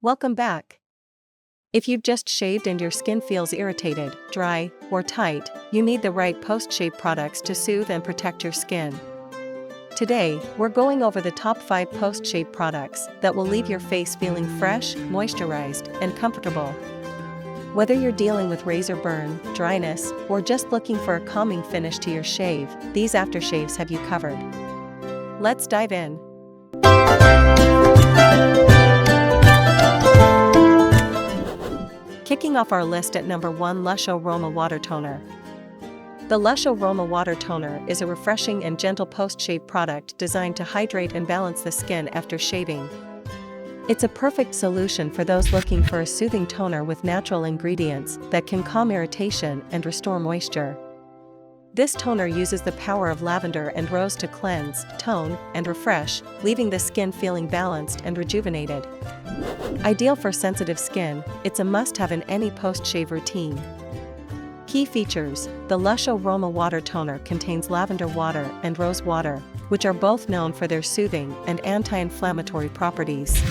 Welcome back. If you've just shaved and your skin feels irritated, dry, or tight, you need the right post-shave products to soothe and protect your skin. Today, we're going over the top 5 post-shave products that will leave your face feeling fresh, moisturized, and comfortable. Whether you're dealing with razor burn, dryness, or just looking for a calming finish to your shave, these aftershaves have you covered. Let's dive in. Kicking off our list at number 1, Lush Roma Water Toner. The Lush Roma Water Toner is a refreshing and gentle post-shave product designed to hydrate and balance the skin after shaving. It's a perfect solution for those looking for a soothing toner with natural ingredients that can calm irritation and restore moisture. This toner uses the power of lavender and rose to cleanse, tone, and refresh, leaving the skin feeling balanced and rejuvenated. Ideal for sensitive skin, it's a must-have in any post-shave routine. Key features: the Lush Roma Water Toner contains lavender water and rose water, which are both known for their soothing and anti-inflammatory properties.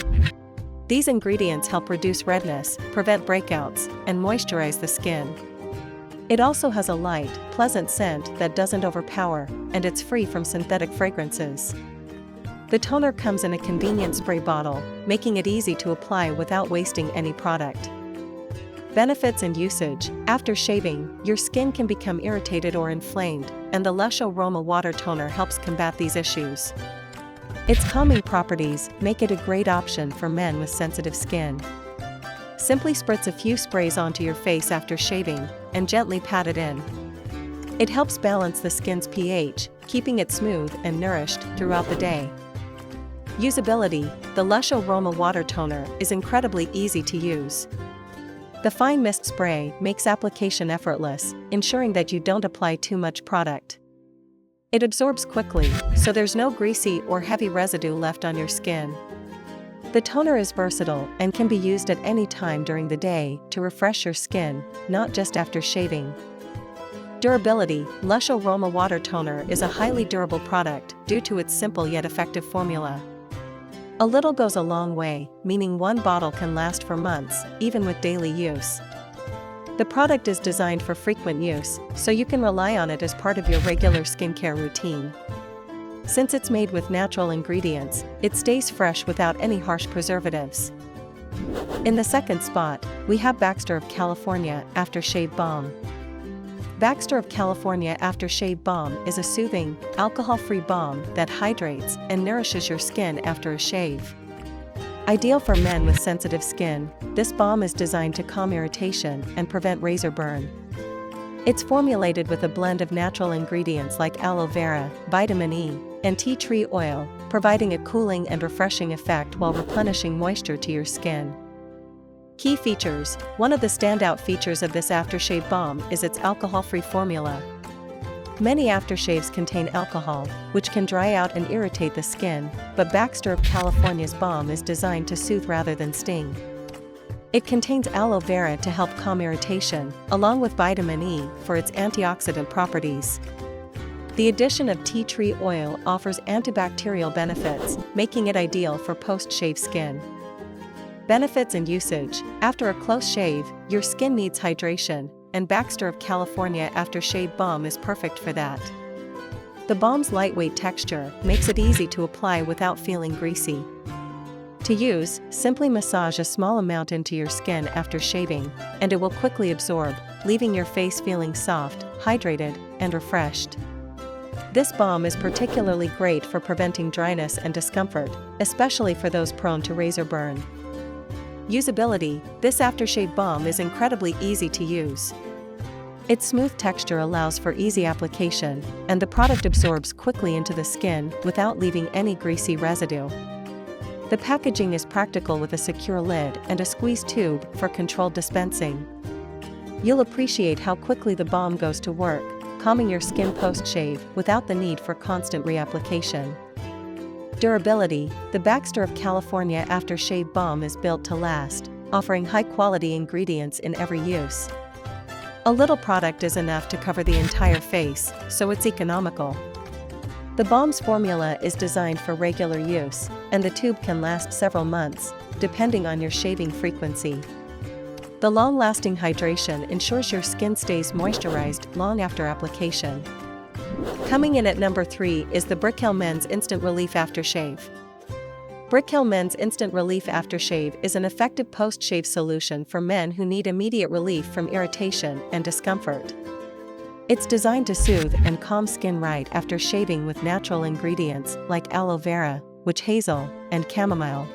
These ingredients help reduce redness, prevent breakouts, and moisturize the skin. It also has a light, pleasant scent that doesn't overpower, and it's free from synthetic fragrances. The toner comes in a convenient spray bottle, making it easy to apply without wasting any product. Benefits and usage: after shaving, your skin can become irritated or inflamed, and the Lush Roma Water Toner helps combat these issues. Its calming properties make it a great option for men with sensitive skin. Simply spritz a few sprays onto your face after shaving, and gently pat it in. It helps balance the skin's pH, keeping it smooth and nourished throughout the day. Usability: the Lush Roma Water Toner is incredibly easy to use. The fine mist spray makes application effortless, ensuring that you don't apply too much product. It absorbs quickly, so there's no greasy or heavy residue left on your skin. The toner is versatile and can be used at any time during the day to refresh your skin, not just after shaving. Durability: Lush Roma Water Toner is a highly durable product due to its simple yet effective formula. A little goes a long way, meaning one bottle can last for months, even with daily use. The product is designed for frequent use, so you can rely on it as part of your regular skincare routine. Since it's made with natural ingredients, it stays fresh without any harsh preservatives. In the second spot, we have Baxter of California Aftershave Balm. Baxter of California Aftershave Balm is a soothing, alcohol-free balm that hydrates and nourishes your skin after a shave. Ideal for men with sensitive skin, this balm is designed to calm irritation and prevent razor burn. It's formulated with a blend of natural ingredients like aloe vera, vitamin E, and tea tree oil, providing a cooling and refreshing effect while replenishing moisture to your skin. Key features: one of the standout features of this aftershave balm is its alcohol-free formula. Many aftershaves contain alcohol, which can dry out and irritate the skin, but Baxter of California's balm is designed to soothe rather than sting. It contains aloe vera to help calm irritation, along with vitamin E for its antioxidant properties. The addition of tea tree oil offers antibacterial benefits, making it ideal for post-shave skin. Benefits and usage: after a close shave, your skin needs hydration, and Baxter of California Aftershave Balm is perfect for that. The balm's lightweight texture makes it easy to apply without feeling greasy. To use, simply massage a small amount into your skin after shaving, and it will quickly absorb, leaving your face feeling soft, hydrated, and refreshed. This balm is particularly great for preventing dryness and discomfort, especially for those prone to razor burn. Usability: this aftershave balm is incredibly easy to use. Its smooth texture allows for easy application, and the product absorbs quickly into the skin without leaving any greasy residue. The packaging is practical with a secure lid and a squeeze tube for controlled dispensing. You'll appreciate how quickly the balm goes to work, calming your skin post-shave without the need for constant reapplication. Durability: the Baxter of California Aftershave Balm is built to last, offering high-quality ingredients in every use. A little product is enough to cover the entire face, so it's economical. The Balm's formula is designed for regular use, and the tube can last several months, depending on your shaving frequency. The long-lasting hydration ensures your skin stays moisturized long after application. Coming in at number 3 is the Brickell Men's Instant Relief Aftershave. Brickell Men's Instant Relief Aftershave is an effective post-shave solution for men who need immediate relief from irritation and discomfort. It's designed to soothe and calm skin right after shaving with natural ingredients like aloe vera, witch hazel, and chamomile.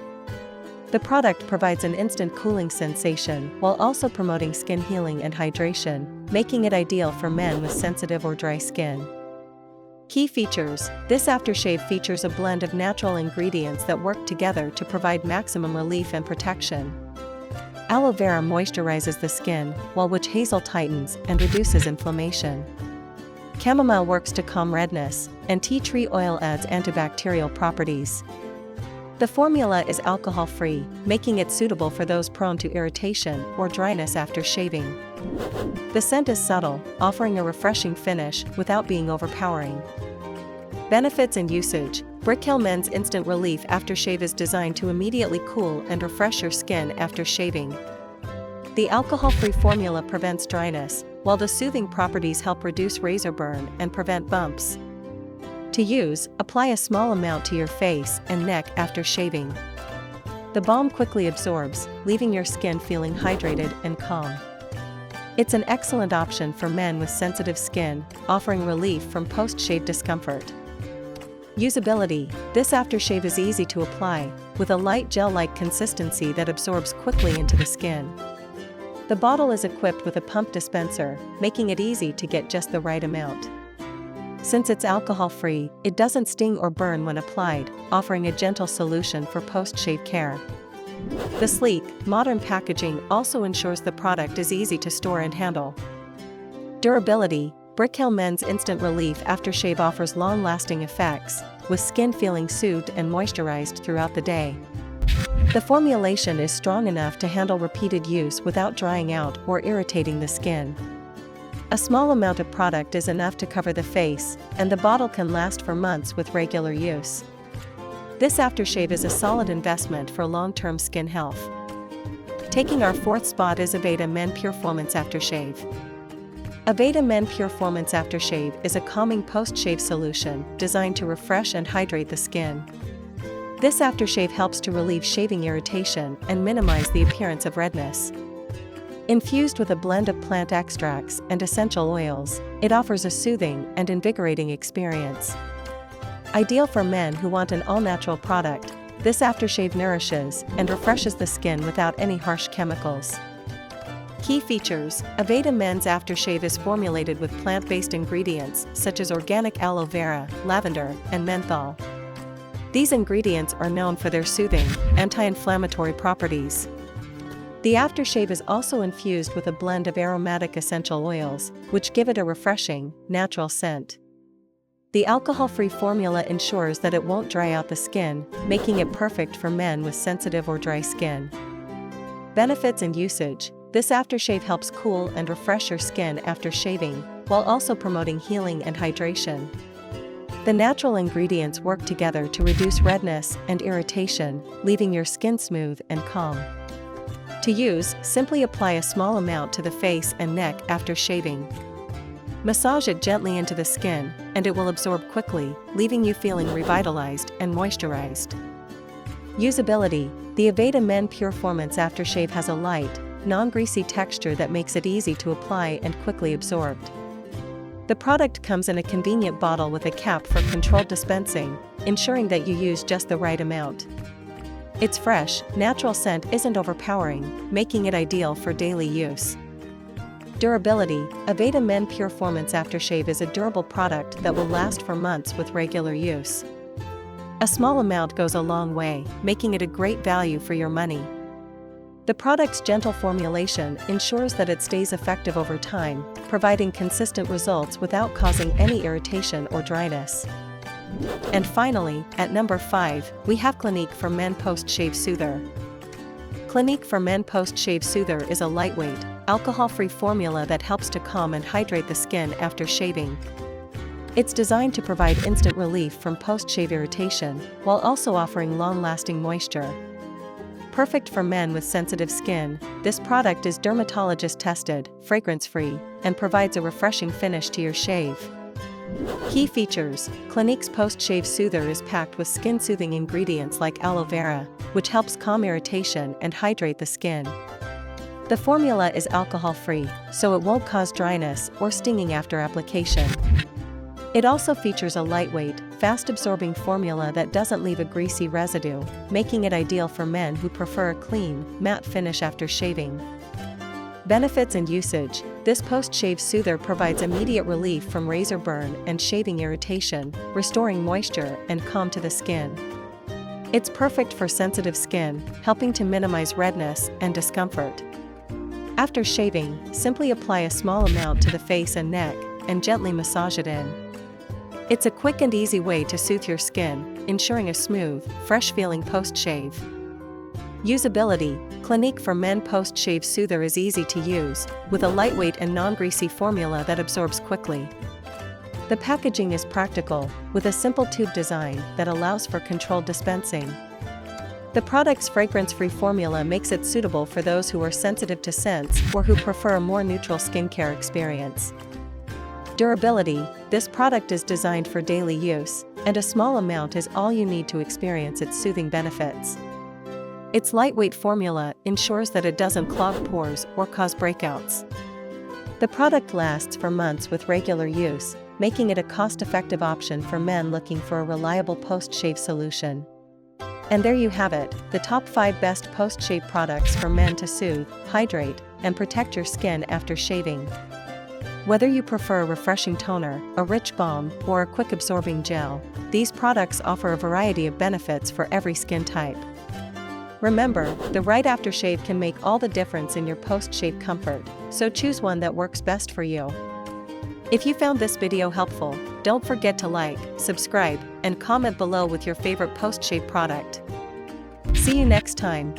The product provides an instant cooling sensation while also promoting skin healing and hydration, making it ideal for men with sensitive or dry skin. Key features: this aftershave features a blend of natural ingredients that work together to provide maximum relief and protection. Aloe vera moisturizes the skin, while witch hazel tightens and reduces inflammation. Chamomile works to calm redness, and tea tree oil adds antibacterial properties. The formula is alcohol-free, making it suitable for those prone to irritation or dryness after shaving. The scent is subtle, offering a refreshing finish without being overpowering. Benefits and usage: Brickell Men's Instant Relief Aftershave is designed to immediately cool and refresh your skin after shaving. The alcohol-free formula prevents dryness, while the soothing properties help reduce razor burn and prevent bumps. To use, apply a small amount to your face and neck after shaving. The balm quickly absorbs, leaving your skin feeling hydrated and calm. It's an excellent option for men with sensitive skin, offering relief from post-shave discomfort. Usability: this aftershave is easy to apply, with a light gel-like consistency that absorbs quickly into the skin. The bottle is equipped with a pump dispenser, making it easy to get just the right amount. Since it's alcohol-free, it doesn't sting or burn when applied, offering a gentle solution for post-shave care. The sleek, modern packaging also ensures the product is easy to store and handle. Durability: Brickell Men's Instant Relief Aftershave offers long-lasting effects, with skin feeling soothed and moisturized throughout the day. The formulation is strong enough to handle repeated use without drying out or irritating the skin. A small amount of product is enough to cover the face, and the bottle can last for months with regular use. This aftershave is a solid investment for long-term skin health. Taking our 4th spot is Aveda Men Pure-Formance Aftershave. Aveda Men Pure-Formance Aftershave is a calming post-shave solution designed to refresh and hydrate the skin. This aftershave helps to relieve shaving irritation and minimize the appearance of redness. Infused with a blend of plant extracts and essential oils, it offers a soothing and invigorating experience. Ideal for men who want an all-natural product, this aftershave nourishes and refreshes the skin without any harsh chemicals. Key features: Aveda Men's Aftershave is formulated with plant-based ingredients such as organic aloe vera, lavender, and menthol. These ingredients are known for their soothing, anti-inflammatory properties. The aftershave is also infused with a blend of aromatic essential oils, which give it a refreshing, natural scent. The alcohol-free formula ensures that it won't dry out the skin, making it perfect for men with sensitive or dry skin. Benefits and usage: this aftershave helps cool and refresh your skin after shaving, while also promoting healing and hydration. The natural ingredients work together to reduce redness and irritation, leaving your skin smooth and calm. To use, simply apply a small amount to the face and neck after shaving. Massage it gently into the skin, and it will absorb quickly, leaving you feeling revitalized and moisturized. Usability: the Aveda Men Pure-Formance Aftershave has a light, non-greasy texture that makes it easy to apply and quickly absorbed. The product comes in a convenient bottle with a cap for controlled dispensing, ensuring that you use just the right amount. Its fresh, natural scent isn't overpowering, making it ideal for daily use. Durability: Aveda Men Pure-Formance Aftershave is a durable product that will last for months with regular use. A small amount goes a long way, making it a great value for your money. The product's gentle formulation ensures that it stays effective over time, providing consistent results without causing any irritation or dryness. And finally, at number 5, we have Clinique for Men Post-Shave Soother. Clinique for Men Post-Shave Soother is a lightweight, alcohol-free formula that helps to calm and hydrate the skin after shaving. It's designed to provide instant relief from post-shave irritation, while also offering long-lasting moisture. Perfect for men with sensitive skin, this product is dermatologist-tested, fragrance-free, and provides a refreshing finish to your shave. Key features: Clinique's post-shave soother is packed with skin-soothing ingredients like aloe vera, which helps calm irritation and hydrate the skin. The formula is alcohol-free, so it won't cause dryness or stinging after application. It also features a lightweight, fast-absorbing formula that doesn't leave a greasy residue, making it ideal for men who prefer a clean, matte finish after shaving. Benefits and usage: this post-shave soother provides immediate relief from razor burn and shaving irritation, restoring moisture and calm to the skin. It's perfect for sensitive skin, helping to minimize redness and discomfort. After shaving, simply apply a small amount to the face and neck, and gently massage it in. It's a quick and easy way to soothe your skin, ensuring a smooth, fresh-feeling post-shave. Usability: Clinique for Men Post-Shave Soother is easy to use, with a lightweight and non-greasy formula that absorbs quickly. The packaging is practical, with a simple tube design that allows for controlled dispensing. The product's fragrance-free formula makes it suitable for those who are sensitive to scents or who prefer a more neutral skincare experience. Durability: this product is designed for daily use, and a small amount is all you need to experience its soothing benefits. Its lightweight formula ensures that it doesn't clog pores or cause breakouts. The product lasts for months with regular use, making it a cost-effective option for men looking for a reliable post-shave solution. And there you have it, the top 5 best post-shave products for men to soothe, hydrate, and protect your skin after shaving. Whether you prefer a refreshing toner, a rich balm, or a quick-absorbing gel, these products offer a variety of benefits for every skin type. Remember, the right aftershave can make all the difference in your post-shave comfort, so choose one that works best for you. If you found this video helpful, don't forget to like, subscribe, and comment below with your favorite post-shave product. See you next time.